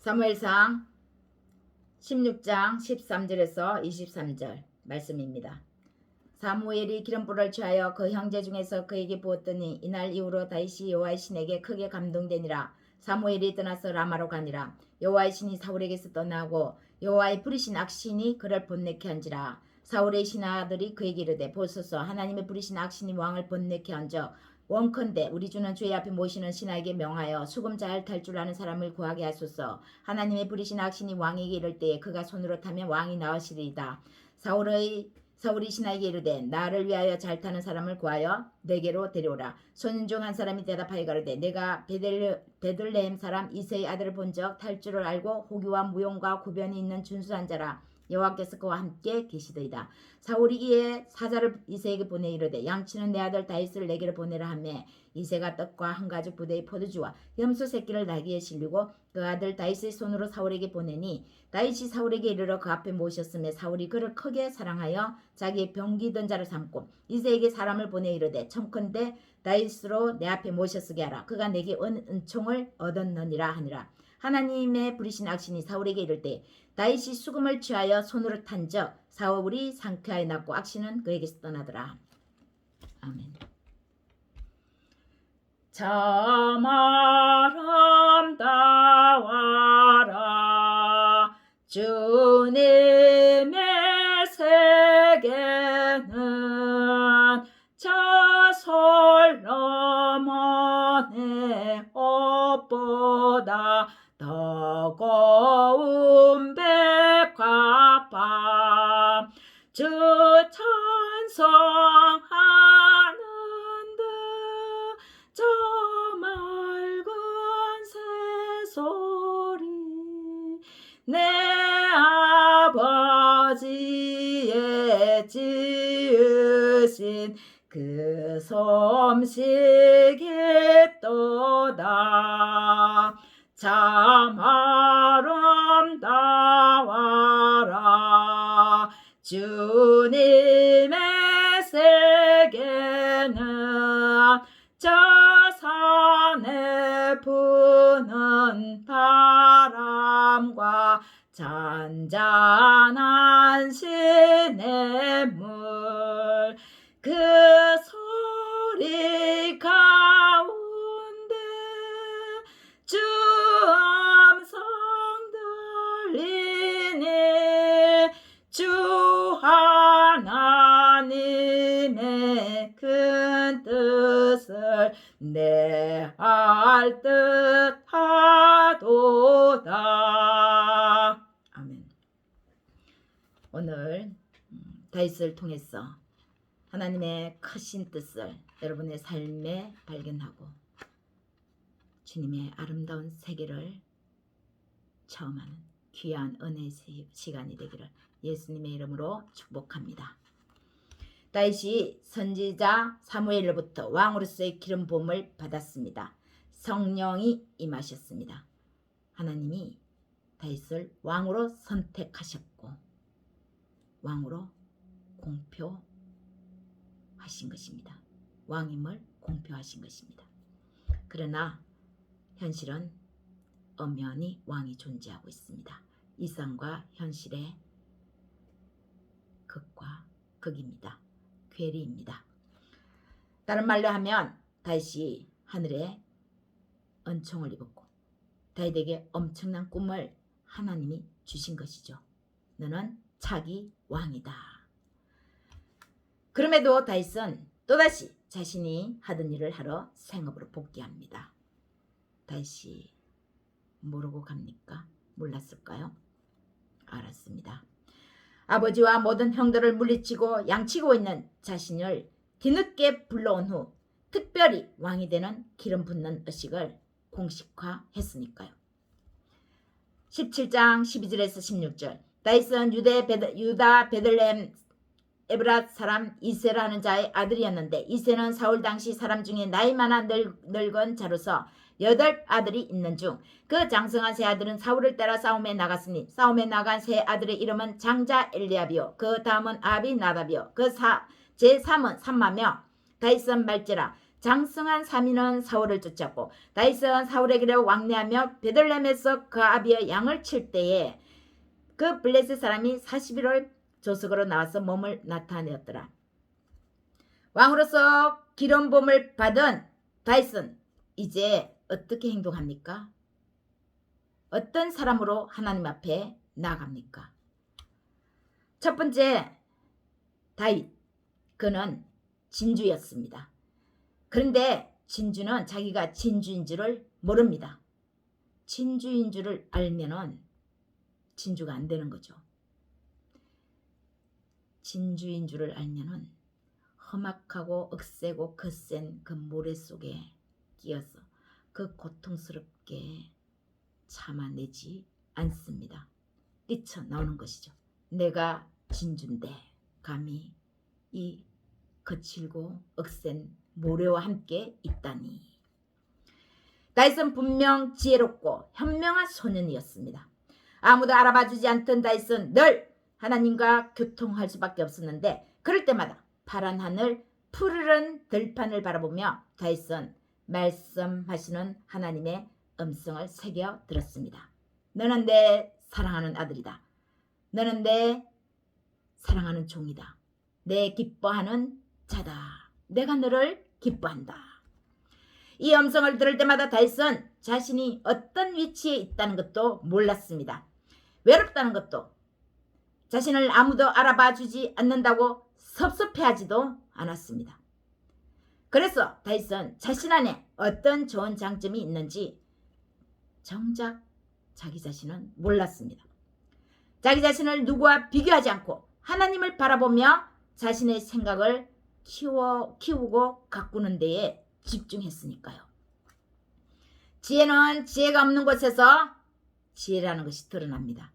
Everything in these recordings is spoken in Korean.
사무엘상 16장 13절에서 23절 말씀입니다. 사무엘이 기름불을 취하여 그 형제 중에서 그에게 부었더니 이날 이후로 다윗이 여호와의 신에게 크게 감동되니라. 사무엘이 떠나서 라마로 가니라. 여호와의 신이 사울에게서 떠나고 여호와의 부리신 악신이 그를 번뇌케 한지라. 사울의 신하들이 그에게 이르되 보소서 하나님의 부리신 악신이 왕을 번뇌케 한적 원컨대 우리 주는 주의 앞에 모시는 신하에게 명하여 수금 잘 탈 줄 아는 사람을 구하게 하소서. 하나님의 부리신 악신이 왕에게 이를 때에 그가 손으로 타면 왕이 나으시리이다. 사울이 신하에게 이르되 나를 위하여 잘 타는 사람을 구하여 내게로 데려오라. 손 중 한 사람이 대답하여 가로되 내가 베들레헴 사람 이새의 아들을 본 적 탈 줄을 알고 호기와 무용과 구변이 있는 준수한 자라. 여호와께서 그와 함께 계시더이다. 사울이 이에 사자를 이새에게 보내 이르되 양치는 내 아들 다윗을 내게로 보내라 하매 이새가 떡과 한 가죽 부대의 포도주와 염소 새끼를 나귀에 실리고 그 아들 다윗의 손으로 사울에게 보내니 다윗이 사울에게 이르러 그 앞에 모셨으며 사울이 그를 크게 사랑하여 자기의 병기던 자를 삼고 이새에게 사람을 보내 이르되 청컨대 다윗으로 내 앞에 모셨으게 하라. 그가 내게 은총을 얻었느니라 하니라. 하나님의 부리신 악신이 사울에게 이를 때 다윗이 수금을 취하여 손으로 탄적 사울이 상쾌하여 났고 악신은 그에게서 떠나더라. 아멘. 참 아름다워라 주님의 세계는 저 솔로몬의 옷보다 더 고운 백합밤 주 찬송하는 듯 저 맑은 새소리 내 아버지의 지으신 그 솜씨 깊도다. 참 아름다워라 주님의 세계는 저 산에 부는 바람과 잔잔한 시냇물 그 소리 가운데 주 음성 들리니 주 하나님의 큰 뜻을 내 알 듯하도다. 아멘. 오늘 다윗을 통해서 하나님의 크신 뜻을 여러분의 삶에 발견하고 주님의 아름다운 세계를 체험하는 귀한 은혜의 시간이 되기를 예수님의 이름으로 축복합니다. 다윗이 선지자 사무엘로부터 왕으로서의 기름 부음을 받았습니다. 성령이 임하셨습니다. 하나님이 다윗을 왕으로 선택하셨고 왕으로 공표하신 것입니다. 왕임을 공표하신 것입니다. 그러나 현실은 엄연히 왕이 존재하고 있습니다. 이상과 현실의 극과 극입니다. 괴리입니다. 다른 말로 하면 다윗이 하늘에 은총을 입었고 다윗에게 엄청난 꿈을 하나님이 주신 것이죠. 너는 차기 왕이다. 그럼에도 다윗은 또다시 자신이 하던 일을 하러 생업으로 복귀합니다. 다윗이 모르고 갑니까? 몰랐을까요? 알았습니다. 아버지와 모든 형들을 물리치고 양치고 있는 자신을 뒤늦게 불러온 후 특별히 왕이 되는 기름 붓는 의식을 공식화했으니까요. 17장 12절에서 16절 다윗은 유다 베들레헴 에브랏 사람 이새라는 자의 아들이었는데 이새는 사울 당시 사람 중에 나이 많아 늙은 자로서 8 아들이 있는 중 그 장성한 세 아들은 사울을 따라 싸움에 나갔으니 싸움에 나간 세 아들의 이름은 장자 엘리압이요 그 다음은 아비나답이요 그 제3은 삼마며 다윗은 말지라 장성한 사민은 사울을 쫓았고 다윗은 사울에게로 왕래하며 베들레헴에서 그 아비의 양을 칠 때에 그 블레셋 사람이 41월 조석으로 나와서 몸을 나타내었더라. 왕으로서 기름부음을 받은 다윗은 이제 어떻게 행동합니까? 어떤 사람으로 하나님 앞에 나아갑니까? 첫 번째, 다윗. 그는 진주였습니다. 그런데 진주는 자기가 진주인 줄을 모릅니다. 진주인 줄을 알면은 진주가 안 되는 거죠. 진주인 줄을 알면은 험악하고 억세고 거센 그 모래 속에 끼어서 그 고통스럽게 참아내지 않습니다. 뛰쳐나오는 것이죠. 내가 진주인데 감히 이 거칠고 억센 모래와 함께 있다니. 다윗은 분명 지혜롭고 현명한 소년이었습니다. 아무도 알아봐주지 않던 다윗은 늘 하나님과 교통할 수밖에 없었는데 그럴 때마다 파란 하늘 푸르른 들판을 바라보며 다윗은 말씀하시는 하나님의 음성을 새겨 들었습니다. 너는 내 사랑하는 아들이다. 너는 내 사랑하는 종이다. 내 기뻐하는 자다. 내가 너를 기뻐한다. 이 음성을 들을 때마다 다윗은 자신이 어떤 위치에 있다는 것도 몰랐습니다. 외롭다는 것도, 자신을 아무도 알아봐 주지 않는다고 섭섭해하지도 않았습니다. 그래서 다윗은 자신 안에 어떤 좋은 장점이 있는지 정작 자기 자신은 몰랐습니다. 자기 자신을 누구와 비교하지 않고 하나님을 바라보며 자신의 생각을 키우고 가꾸는 데에 집중했으니까요. 지혜는 지혜가 없는 곳에서 지혜라는 것이 드러납니다.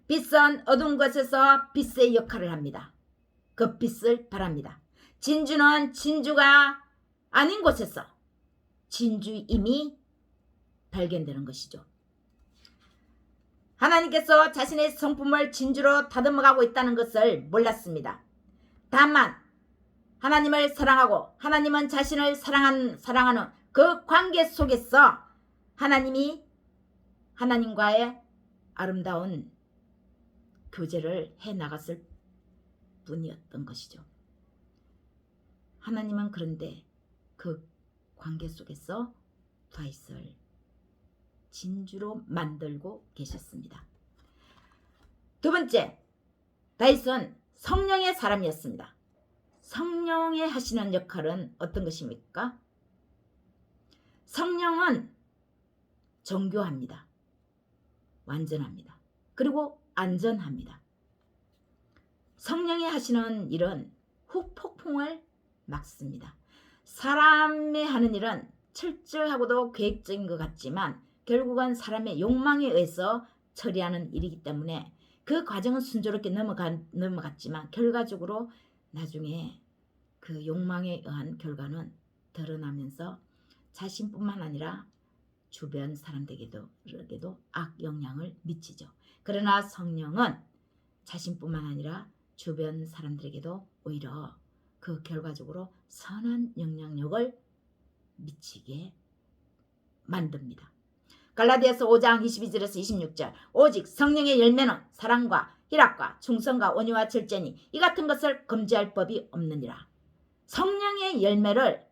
빛은 어두운 곳에서 빛의 역할을 합니다. 그 빛을 바랍니다. 진주는 진주가 아닌 곳에서 진주임이 발견되는 것이죠. 하나님께서 자신의 성품을 진주로 다듬어가고 있다는 것을 몰랐습니다. 다만 하나님을 사랑하고 하나님은 자신을 사랑하는 그 관계 속에서 하나님이 하나님과의 아름다운 교제를 해나갔을 뿐이었던 것이죠. 하나님은 그런데 그 관계 속에서 다윗을 진주로 만들고 계셨습니다. 두 번째, 다윗은 성령의 사람이었습니다. 성령의 하시는 역할은 어떤 것입니까? 성령은 정교합니다. 완전합니다. 그리고 안전합니다. 성령이 하시는 일은 후폭풍을 막습니다. 사람이 하는 일은 철저하고도 계획적인 것 같지만 결국은 사람의 욕망에 의해서 처리하는 일이기 때문에 그 과정은 순조롭게 넘어갔지만 결과적으로 나중에 그 욕망에 의한 결과는 드러나면서 자신뿐만 아니라 주변 사람들에게도 악영향을 미치죠. 그러나 성령은 자신뿐만 아니라 주변 사람들에게도 오히려 그 결과적으로 선한 영향력을 미치게 만듭니다. 갈라디아서 5장 22절에서 26절 오직 성령의 열매는 사랑과 희락과 충성과 온유와 절제니 이 같은 것을 금지할 법이 없느니라. 성령의 열매를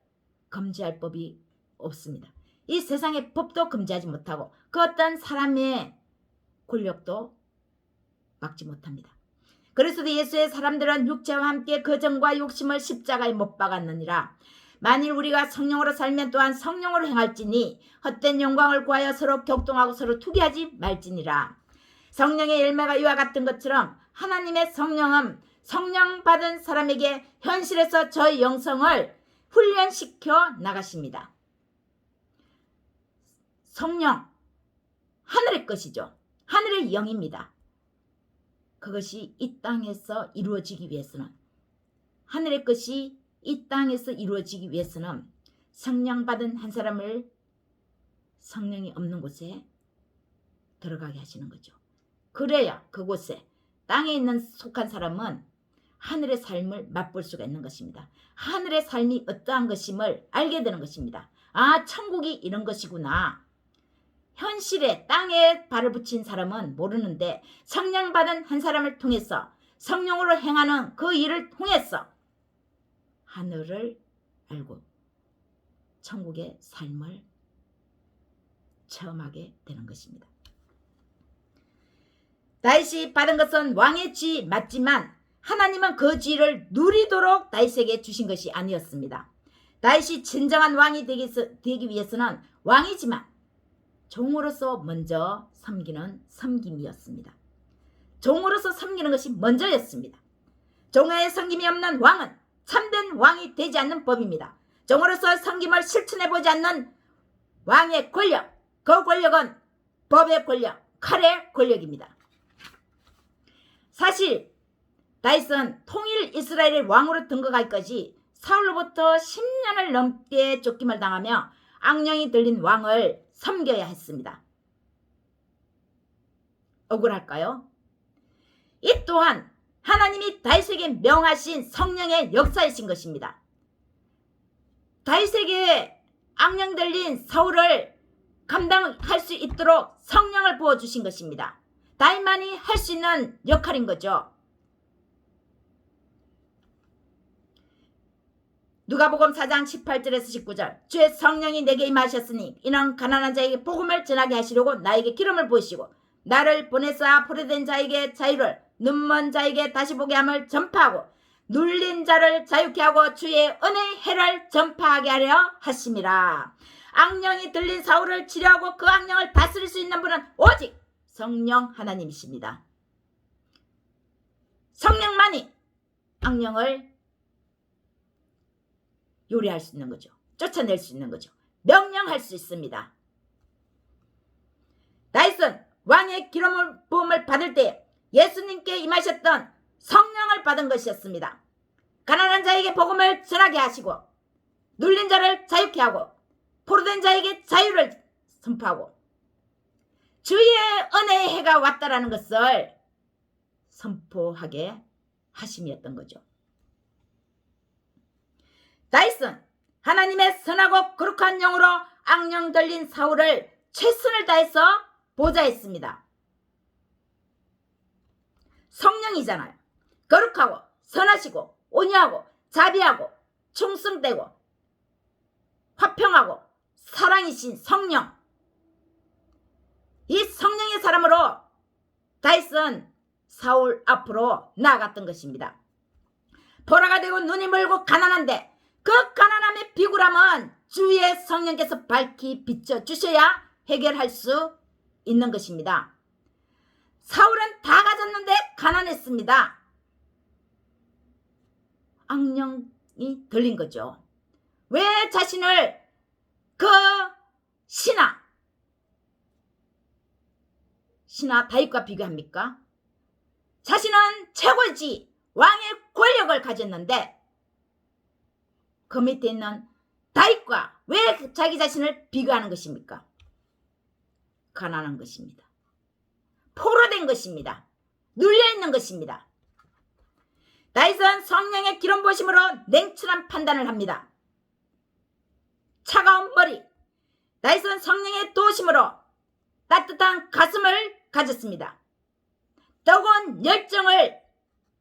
금지할 법이 없습니다. 이 세상의 법도 금지하지 못하고 그 어떤 사람의 권력도 막지 못합니다. 그리스도 예수의 사람들은 육체와 함께 거정과 욕심을 십자가에 못 박았느니라. 만일 우리가 성령으로 살면 또한 성령으로 행할지니 헛된 영광을 구하여 서로 격동하고 서로 투기하지 말지니라. 성령의 열매가 이와 같은 것처럼 하나님의 성령은 성령 받은 사람에게 현실에서 저의 영성을 훈련시켜 나가십니다. 성령, 하늘의 것이죠. 하늘의 영입니다. 그것이 이 땅에서 이루어지기 위해서는, 하늘의 것이 이 땅에서 이루어지기 위해서는 성령 받은 한 사람을 성령이 없는 곳에 들어가게 하시는 거죠. 그래야 그곳에 땅에 있는 속한 사람은 하늘의 삶을 맛볼 수가 있는 것입니다. 하늘의 삶이 어떠한 것임을 알게 되는 것입니다. 아, 천국이 이런 것이구나. 현실에 땅에 발을 붙인 사람은 모르는데 성령 받은 한 사람을 통해서 성령으로 행하는 그 일을 통해서 하늘을 알고 천국의 삶을 체험하게 되는 것입니다. 다윗이 받은 것은 왕의 지 맞지만 하나님은 그 지를 누리도록 다윗에게 주신 것이 아니었습니다. 다윗이 진정한 왕이 되기 위해서는 왕이지만 종으로서 먼저 섬기는 섬김이었습니다. 종으로서 섬기는 것이 먼저였습니다. 종의 섬김이 없는 왕은 참된 왕이 되지 않는 법입니다. 종으로서 섬김을 실천해보지 않는 왕의 권력, 그 권력은 법의 권력, 칼의 권력입니다. 사실 다윗은 통일 이스라엘의 왕으로 등극하기까지 사울로부터 10년을 넘게 쫓김을 당하며 악령이 들린 왕을 섬겨야 했습니다. 억울할까요? 이 또한 하나님이 다윗에게 명하신 성령의 역사이신 것입니다. 다윗에게 악령 들린 사울을 감당할 수 있도록 성령을 부어주신 것입니다. 다윗만이 할 수 있는 역할인 거죠. 누가복음 4장 18절에서 19절 주의 성령이 내게 임하셨으니 이는 가난한 자에게 복음을 전하게 하시려고 나에게 기름을 부으시고 나를 보내사 포로된 자에게 자유를 눈먼 자에게 다시 보게 함을 전파하고 눌린 자를 자유케 하고 주의 은혜의 해를 전파하게 하려 하심이라. 악령이 들린 사울을 치료하고 그 악령을 다스릴 수 있는 분은 오직 성령 하나님이십니다. 성령만이 악령을 요리할 수 있는 거죠. 쫓아낼 수 있는 거죠. 명령할 수 있습니다. 다윗은 왕의 기름 부음을 받을 때 예수님께 임하셨던 성령을 받은 것이었습니다. 가난한 자에게 복음을 전하게 하시고 눌린 자를 자유케 하고 포로된 자에게 자유를 선포하고 주의 은혜의 해가 왔다라는 것을 선포하게 하심이었던 거죠. 다윗은 하나님의 선하고 거룩한 영으로 악령 들린 사울을 최선을 다해서 보좌했습니다. 성령이잖아요. 거룩하고 선하시고 온유하고 자비하고 충성되고 화평하고 사랑이신 성령, 이 성령의 사람으로 다윗은 사울 앞으로 나아갔던 것입니다. 보라가 되고 눈이 멀고 가난한데 그 가난함의 비굴함은 주의 성령께서 밝히 비춰주셔야 해결할 수 있는 것입니다. 사울은 다 가졌는데 가난했습니다. 악령이 들린 거죠. 왜 자신을 그 신하 다윗과 비교합니까? 자신은 최고지 왕의 권력을 가졌는데 그 밑에 있는 다윗과 왜 자기 자신을 비교하는 것입니까? 가난한 것입니다. 포로된 것입니다. 눌려있는 것입니다. 다윗은 성령의 기름 부으심으로 냉철한 판단을 합니다. 차가운 머리, 다윗은 성령의 도우심으로 따뜻한 가슴을 가졌습니다. 뜨거운 열정을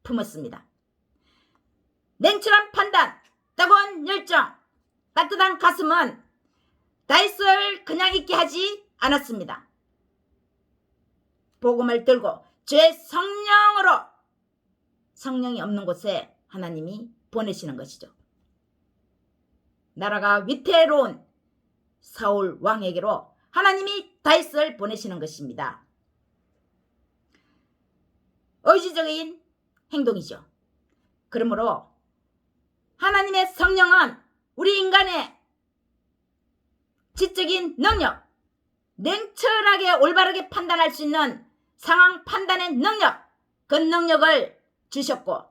품었습니다. 냉철한 판단, 뜨거운 열정, 따뜻한 가슴은 다윗을 그냥 있게 하지 않았습니다. 복음을 들고 주의 성령으로 성령이 없는 곳에 하나님이 보내시는 것이죠. 나라가 위태로운 사울 왕에게로 하나님이 다윗을 보내시는 것입니다. 의지적인 행동이죠. 그러므로 하나님의 성령은 우리 인간의 지적인 능력, 냉철하게 올바르게 판단할 수 있는 상황 판단의 능력, 그 능력을 주셨고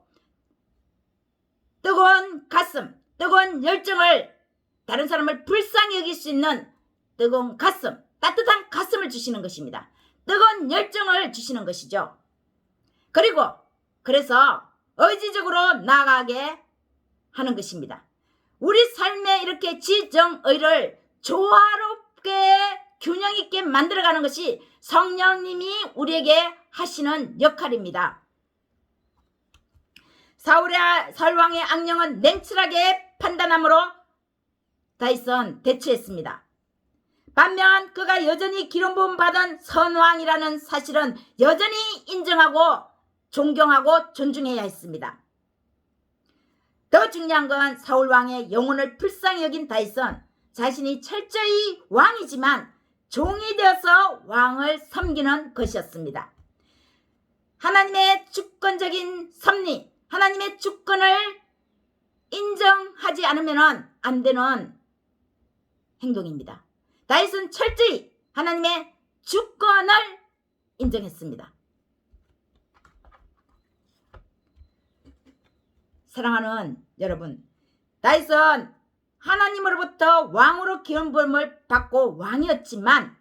뜨거운 가슴, 뜨거운 열정을 다른 사람을 불쌍히 여길 수 있는 뜨거운 가슴, 따뜻한 가슴을 주시는 것입니다. 뜨거운 열정을 주시는 것이죠. 그리고 그래서 의지적으로 나아가게 하는 것입니다. 우리 삶에 이렇게 지정의를 조화롭게 균형 있게 만들어가는 것이 성령님이 우리에게 하시는 역할입니다. 사울 왕의 악령은 냉철하게 판단함으로 다윗은 대처했습니다. 반면 그가 여전히 기름 부음 받은 선왕이라는 사실은 여전히 인정하고 존경하고 존중해야 했습니다. 더 중요한 건 사울 왕의 영혼을 불쌍히 여긴 다윗은 자신이 철저히 왕이지만 종이 되어서 왕을 섬기는 것이었습니다. 하나님의 주권적인 섭리, 하나님의 주권을 인정하지 않으면 안 되는 행동입니다. 다윗은 철저히 하나님의 주권을 인정했습니다. 사랑하는 여러분, 다윗은 하나님으로부터 왕으로 기름 부음을 받고 왕이었지만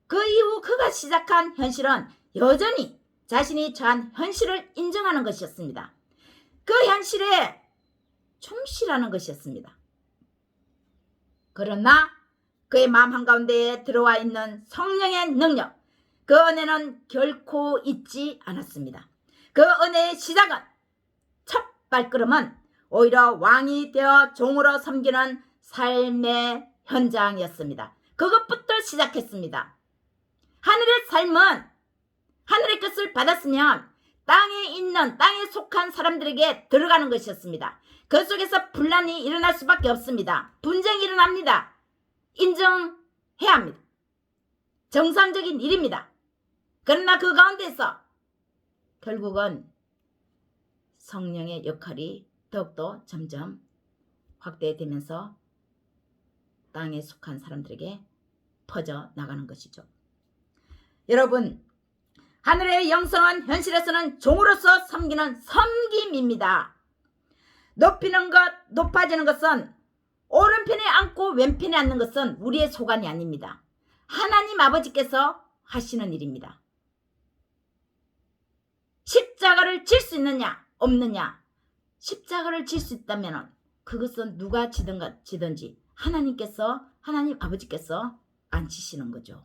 그 이후 그가 시작한 현실은 여전히 자신이 처한 현실을 인정하는 것이었습니다. 그 현실에 충실하는 것이었습니다. 그러나 그의 마음 한가운데에 들어와 있는 성령의 능력, 그 은혜는 결코 잊지 않았습니다. 그 은혜의 시작은, 첫 발걸음은 오히려 왕이 되어 종으로 섬기는 삶의 현장이었습니다. 그것부터 시작했습니다. 하늘의 삶은 하늘의 것을 받았으면 땅에 속한 사람들에게 들어가는 것이었습니다. 그 속에서 분란이 일어날 수밖에 없습니다. 분쟁이 일어납니다. 인정해야 합니다. 정상적인 일입니다. 그러나 그 가운데서 결국은 성령의 역할이 더욱더 점점 확대되면서 땅에 속한 사람들에게 퍼져 나가는 것이죠. 여러분, 하늘의 영성은 현실에서는 종으로서 섬기는 섬김입니다. 높아지는 것은, 오른편에 앉고 왼편에 앉는 것은 우리의 소관이 아닙니다. 하나님 아버지께서 하시는 일입니다. 십자가를 질 수 있느냐 없느냐, 십자가를 질 수 있다면 그것은 누가 지든지 하나님 아버지께서 안 치시는 거죠.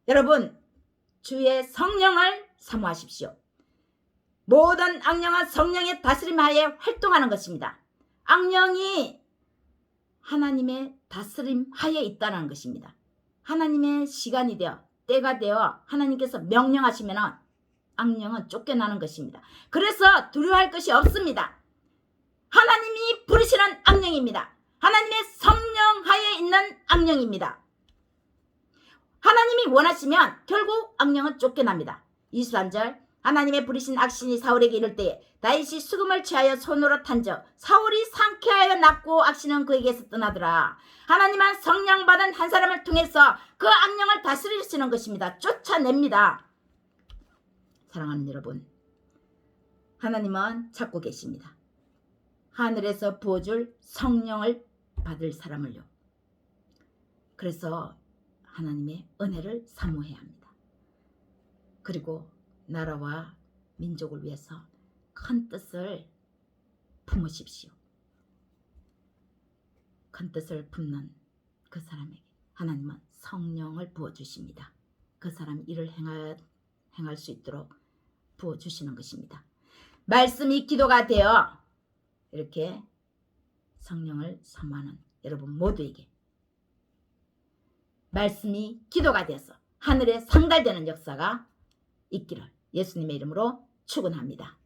여러분, 주의 성령을 사모하십시오. 모든 악령은 성령의 다스림 하에 활동하는 것입니다. 악령이 하나님의 다스림 하에 있다는 것입니다. 하나님의 시간이 되어 때가 되어 하나님께서 명령하시면 악령은 쫓겨나는 것입니다. 그래서 두려워할 것이 없습니다. 하나님이 부르시는 악령입니다. 하나님의 성령 하에 있는 악령입니다. 하나님이 원하시면 결국 악령은 쫓겨납니다. 23절, 하나님의 부르신 악신이 사울에게 이를 때에 다윗이 수금을 취하여 손으로 탄적 사울이 상쾌하여 낫고 악신은 그에게서 떠나더라. 하나님은 성령 받은 한 사람을 통해서 그 악령을 다스리시는 것입니다. 쫓아냅니다. 사랑하는 여러분, 하나님은 찾고 계십니다. 하늘에서 부어줄 성령을 받을 사람을요. 그래서 하나님의 은혜를 사모해야 합니다. 그리고 나라와 민족을 위해서 큰 뜻을 품으십시오. 큰 뜻을 품는 그 사람에게 하나님은 성령을 부어주십니다. 그 사람 일을 행할 수 있도록 부어주시는 것입니다. 말씀이 기도가 되어 이렇게 성령을 사모하는 여러분 모두에게 말씀이 기도가 되어서 하늘에 상달되는 역사가 있기를 예수님의 이름으로 축원합니다.